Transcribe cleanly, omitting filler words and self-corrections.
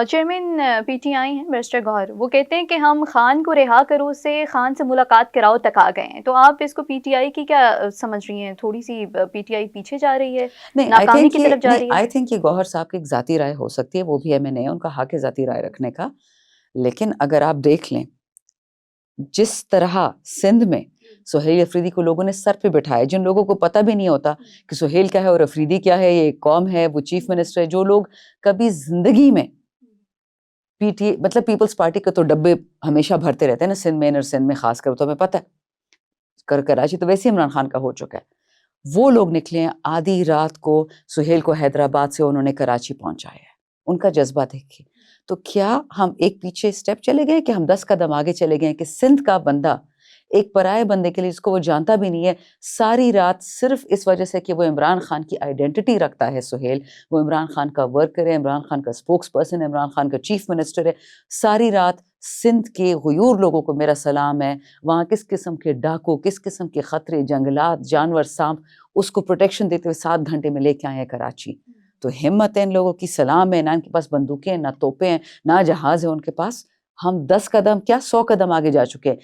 Chairman P T I ہیں برسٹر گوہر، وہ کہتے ہیں کہ ہم خان کو رہا کرو سے خان سے ملاقات کراؤ تک آ گئے ہیں، تو آپ اس کو پی ٹی آئی کی کیا سمجھ رہی ہیں؟ تھوڑی سی پی ٹی آئی پیچھے جا رہی ہے، نہیں ناکامی کی طرف جا رہی ہے؟ آئی تھنک یہ گوہر صاحب کی ایک ذاتی رائے ہو سکتی ہے، وہ بھی ایم این اے ہے، ان کا حق ہے ذاتی رائے رکھنے کا. لیکن اگر آپ دیکھ لیں جس طرح سندھ میں سہیل افریدی کو لوگوں نے سر پہ بٹھایا، جن لوگوں کو پتہ بھی نہیں ہوتا کہ سہیل کیا ہے اور افریدی کیا ہے، یہ ایک قوم ہے، وہ چیف منسٹر ہے، جو لوگ کبھی زندگی میں مطلب پیپلز پارٹی کے تو ڈبے ہمیشہ بھرتے رہتے ہیں نا سندھ میں، انر سندھ میں خاص کر، تو ہمیں پتہ ہے کراچی تو ویسے عمران خان کا ہو چکا ہے. وہ لوگ نکلے ہیں آدھی رات کو، سہیل کو حیدرآباد سے انہوں نے کراچی پہنچایا ہے. ان کا جذبہ دیکھیے. تو کیا ہم ایک پیچھے سٹیپ چلے گئے کہ ہم 10 قدم آگے چلے گئے کہ سندھ کا بندہ ایک پرائے بندے کے لیے جس کو وہ جانتا بھی نہیں ہے، ساری رات صرف اس وجہ سے کہ وہ عمران خان کی آئیڈینٹی رکھتا ہے، سہیل وہ عمران خان کا ورکر ہے، عمران خان کا اسپوکس پرسن ہے، عمران خان کا چیف منسٹر ہے، ساری رات سندھ کے غیور لوگوں کو میرا سلام ہے، وہاں کس قسم کے ڈاکو، کس قسم کے خطرے، جنگلات، جانور، سانپ، اس کو پروٹیکشن دیتے ہوئے 7 گھنٹے میں لے کے آئے ہیں کراچی. تو ہمت ہے ان لوگوں کی، سلام ہے. نہ ان کے پاس بندوقیں ہیں، نہ توپیں ہیں، نہ جہاز ہے ان کے پاس. ہم 10 قدم کیا 100 قدم آگے جا چکے ہیں.